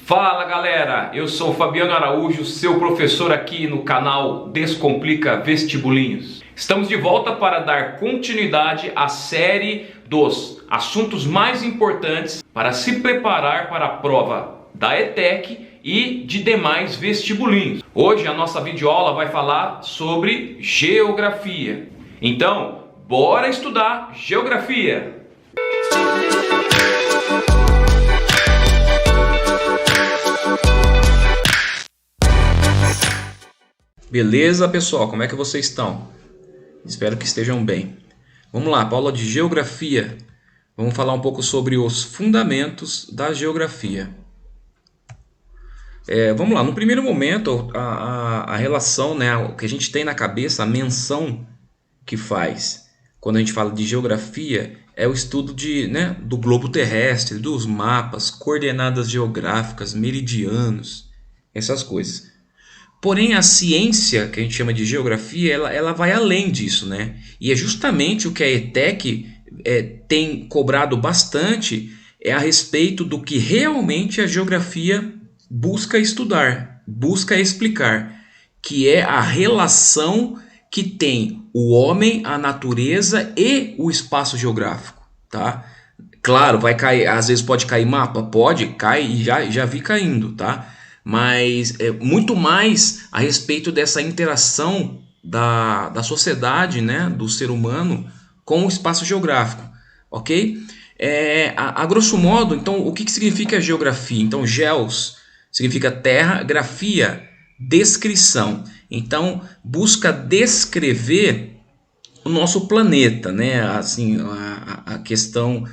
Fala galera, eu sou o Fabiano Araújo, seu professor aqui no canal Descomplica Vestibulinhos. Estamos de volta para dar continuidade à série dos assuntos mais importantes para se preparar para a prova da ETEC e de demais vestibulinhos. Hoje a nossa videoaula vai falar sobre geografia. Então, bora estudar geografia! Beleza, pessoal? Como é que vocês estão? Espero que estejam bem. Vamos lá, aula de geografia. Vamos falar um pouco sobre os fundamentos da geografia. Vamos lá, no primeiro momento, a relação, né, o que a gente tem na cabeça, a menção que faz quando a gente fala de geografia é o estudo do globo terrestre, dos mapas, coordenadas geográficas, meridianos, essas coisas. Porém, a ciência, que a gente chama de geografia, ela vai além disso, né? E é justamente o que a ETEC tem cobrado bastante a respeito do que realmente a geografia busca estudar, busca explicar, que é a relação que tem o homem, a natureza e o espaço geográfico, tá? Claro, vai cair, às vezes pode cair mapa, pode, cai e já vi caindo, tá? Mas é muito mais a respeito dessa interação da sociedade, né, do ser humano com o espaço geográfico, ok? A grosso modo, então, o que significa geografia? Então, geos significa terra, grafia, descrição. Então, busca descrever o nosso planeta, né? Assim, a questão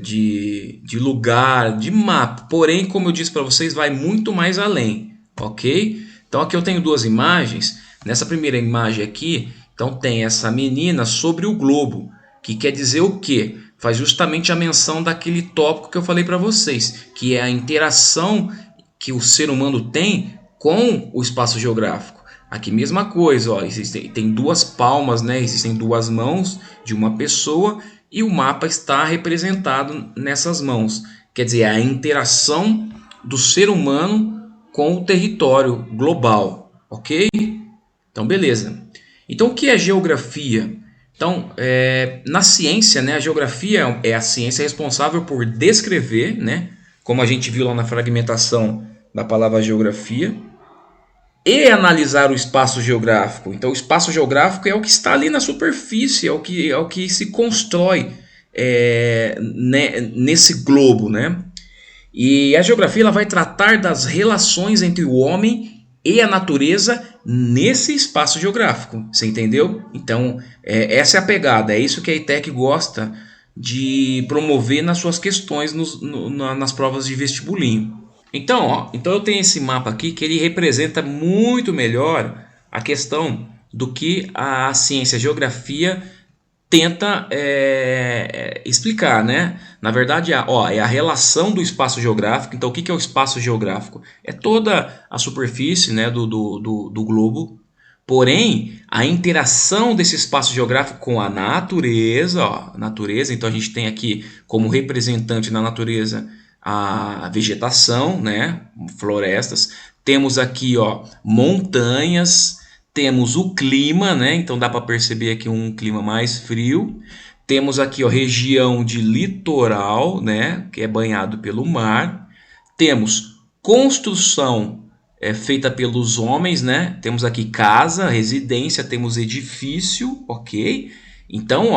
de lugar, de mapa. Porém, como eu disse para vocês, vai muito mais além, ok? Então, aqui eu tenho duas imagens. Nessa primeira imagem aqui, então tem essa menina sobre o globo, que quer dizer o quê? Faz justamente a menção daquele tópico que eu falei para vocês, que é a interação que o ser humano tem com o espaço geográfico. Aqui mesma coisa, ó, tem duas palmas, né? Existem duas mãos de uma pessoa e o mapa está representado nessas mãos. Quer dizer, a interação do ser humano com o território global, ok? Então, beleza. Então, o que é geografia? Então, na ciência, né, a geografia é a ciência responsável por descrever, né, como a gente viu lá na fragmentação da palavra geografia, e analisar o espaço geográfico. Então, o espaço geográfico é o que está ali na superfície, é o que se constrói nesse globo, né? E a geografia ela vai tratar das relações entre o homem e a natureza nesse espaço geográfico. Você entendeu? Então, essa é a pegada. É isso que a ETEC gosta de promover nas suas questões nas provas de vestibulinho. Então eu tenho esse mapa aqui que ele representa muito melhor a questão do que a ciência geografia tenta explicar, né? Na verdade, é a relação do espaço geográfico. Então, o que é o espaço geográfico? É toda a superfície, né, do globo. Porém, a interação desse espaço geográfico com a natureza, natureza. Então, a gente tem aqui como representante da natureza a vegetação, né, florestas, temos aqui montanhas, temos o clima, né, então dá para perceber aqui um clima mais frio, temos aqui região de litoral, né, que é banhado pelo mar, temos construção feita pelos homens, né, temos aqui casa, residência, temos edifício, ok? Então,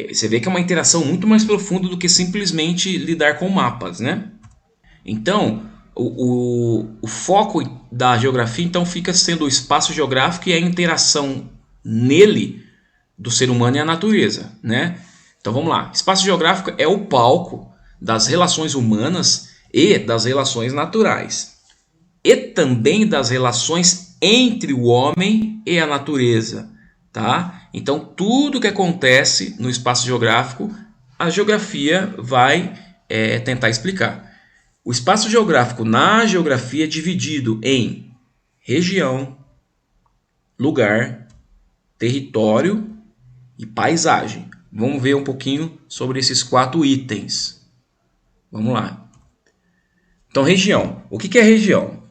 você vê que é uma interação muito mais profunda do que simplesmente lidar com mapas, né? Então, o foco da geografia então fica sendo o espaço geográfico e a interação nele do ser humano e a natureza, né? Então, vamos lá. Espaço geográfico é o palco das relações humanas e das relações naturais. E também das relações entre o homem e a natureza, tá? Então, tudo que acontece no espaço geográfico, a geografia vai tentar explicar. O espaço geográfico na geografia é dividido em região, lugar, território e paisagem. Vamos ver um pouquinho sobre esses 4 itens. Vamos lá. Então, região. O que é região?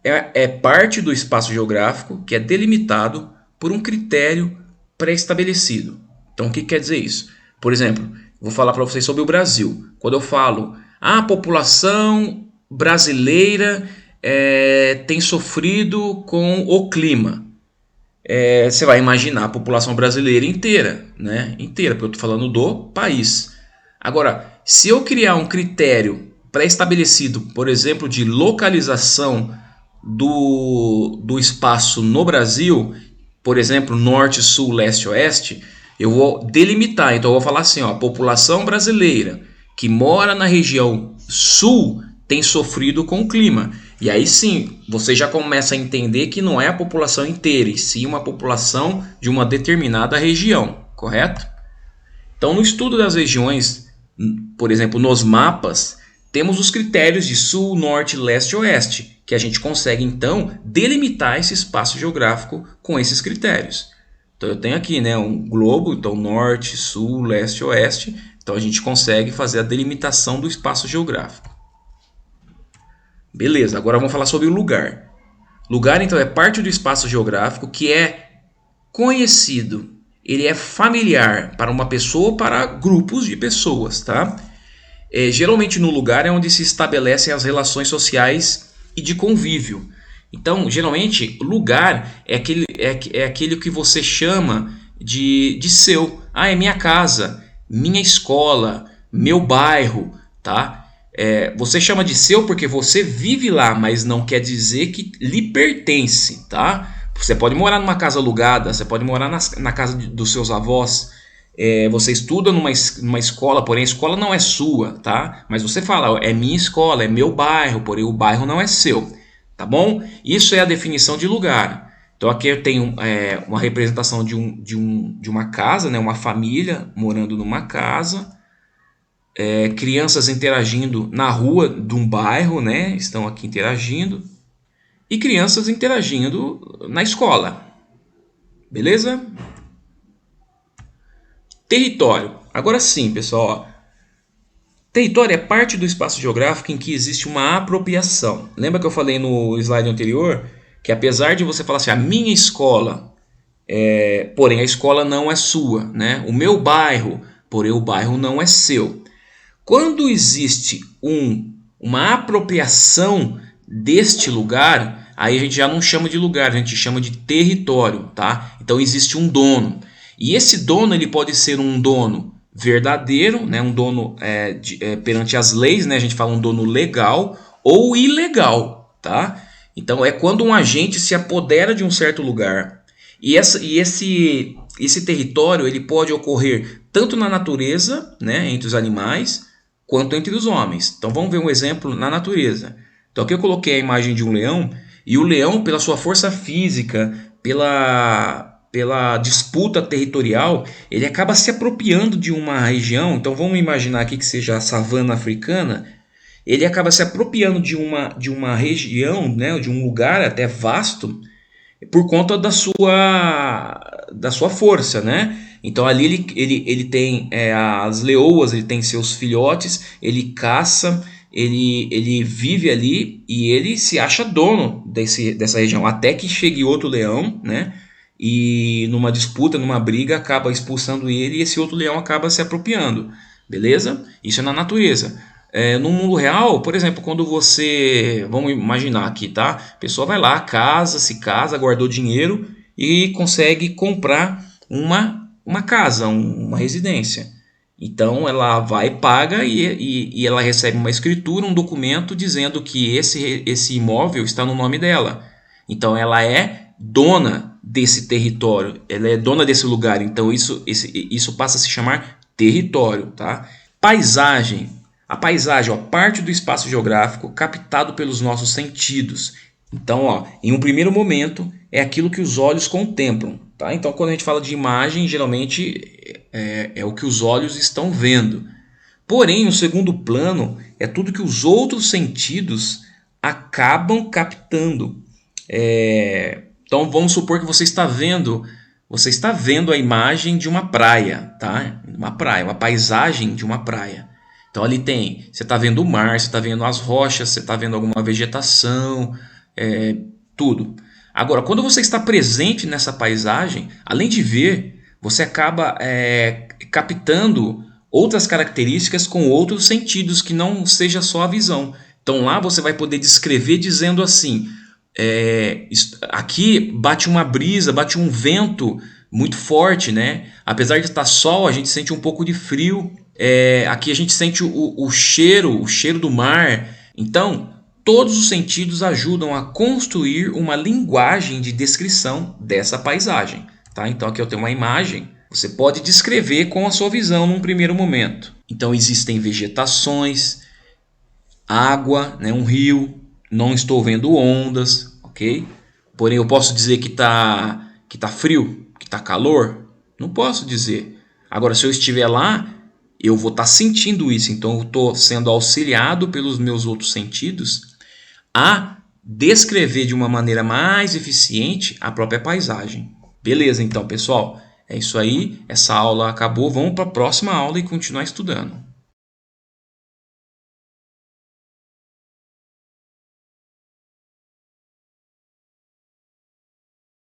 É parte do espaço geográfico que é delimitado por um critério pré-estabelecido. Então, o que quer dizer isso? Por exemplo, vou falar para vocês sobre o Brasil. Quando eu falo, a população brasileira tem sofrido com o clima. Você vai imaginar a população brasileira inteira, né? Inteira, porque eu estou falando do país. Agora, se eu criar um critério pré-estabelecido, por exemplo, de localização do espaço no Brasil, por exemplo, norte, sul, leste, oeste, eu vou delimitar. Então, eu vou falar assim, ó, a população brasileira que mora na região sul tem sofrido com o clima. E aí sim, você já começa a entender que não é a população inteira, e sim uma população de uma determinada região, correto? Então, no estudo das regiões, por exemplo, nos mapas, temos os critérios de sul, norte, leste e oeste, que a gente consegue então delimitar esse espaço geográfico com esses critérios. Então eu tenho aqui, né, um globo, então norte, sul, leste e oeste, então a gente consegue fazer a delimitação do espaço geográfico. Beleza, agora vamos falar sobre o lugar. Lugar, então, é parte do espaço geográfico que é conhecido, ele é familiar para uma pessoa ou para grupos de pessoas, tá? Geralmente no lugar é onde se estabelecem as relações sociais e de convívio. Então, geralmente, lugar é aquele que você chama de seu. Ah, é minha casa, minha escola, meu bairro, tá? Você chama de seu porque você vive lá, mas não quer dizer que lhe pertence, tá? Você pode morar numa casa alugada, você pode morar na casa dos seus avós, você estuda numa escola, porém a escola não é sua, tá? Mas você fala, é minha escola, é meu bairro, porém o bairro não é seu, tá bom? Isso é a definição de lugar. Então aqui eu tenho uma representação de uma casa, né? Uma família morando numa casa, crianças interagindo na rua de um bairro, né? Estão aqui interagindo, e crianças interagindo na escola, beleza? Território. Agora sim, pessoal. Ó. Território é parte do espaço geográfico em que existe uma apropriação. Lembra que eu falei no slide anterior que apesar de você falar assim, a minha escola, porém a escola não é sua, né? O meu bairro, porém o bairro não é seu. Quando existe uma apropriação deste lugar, aí a gente já não chama de lugar, a gente chama de território, tá? Então existe um dono. E esse dono ele pode ser um dono verdadeiro, né? Um dono perante as leis, né? A gente fala um dono legal ou ilegal, tá? Então é quando um agente se apodera de um certo lugar. E esse território ele pode ocorrer tanto na natureza, né? Entre os animais, quanto entre os homens. Então vamos ver um exemplo na natureza. Então aqui eu coloquei a imagem de um leão, e o leão, pela sua força física, pela disputa territorial, ele acaba se apropriando de uma região. Então vamos imaginar aqui que seja a savana africana. Ele acaba se apropriando de uma região, né, de um lugar até vasto, por conta da sua força, né? Então ali ele tem as leoas, ele tem seus filhotes, ele caça, ele vive ali e ele se acha dono dessa região, até que chegue outro leão, né? E numa disputa, numa briga, acaba expulsando ele e esse outro leão acaba se apropriando, beleza? Isso é na natureza. No mundo real, por exemplo, quando você, vamos imaginar aqui, tá? A pessoa vai lá, se casa, guardou dinheiro e consegue comprar uma casa, uma residência. Então ela vai, paga e ela recebe uma escritura, um documento dizendo que esse imóvel está no nome dela. Então ela é dona desse território, ela é dona desse lugar. Então isso passa a se chamar território, tá? Paisagem. A paisagem, ó, parte do espaço geográfico captado pelos nossos sentidos. Então, ó, em um primeiro momento, é aquilo que os olhos contemplam. Tá? Então, quando a gente fala de imagem, geralmente é o que os olhos estão vendo. Porém, no segundo plano, é tudo que os outros sentidos acabam captando. Então, vamos supor que você está vendo a imagem de uma praia, tá? Uma praia, uma paisagem de uma praia. Então ali tem, você está vendo o mar, você está vendo as rochas, você está vendo alguma vegetação, é, tudo. Agora, quando você está presente nessa paisagem, além de ver, você acaba captando outras características com outros sentidos que não seja só a visão. Então lá você vai poder descrever dizendo assim: aqui bate uma brisa, bate um vento muito forte, né? Apesar de estar sol, a gente sente um pouco de frio. Aqui a gente sente o cheiro do mar. Então, todos os sentidos ajudam a construir uma linguagem de descrição dessa paisagem. Tá? Então aqui eu tenho uma imagem. Você pode descrever com a sua visão num primeiro momento. Então existem vegetações, água, né, um rio. Não estou vendo ondas, ok? Porém eu posso dizer que tá frio, que tá calor? Não posso dizer. Agora se eu estiver lá, eu vou estar sentindo isso. Então eu estou sendo auxiliado pelos meus outros sentidos a descrever de uma maneira mais eficiente a própria paisagem. Beleza, então, pessoal. É isso aí. Essa aula acabou. Vamos para a próxima aula e continuar estudando.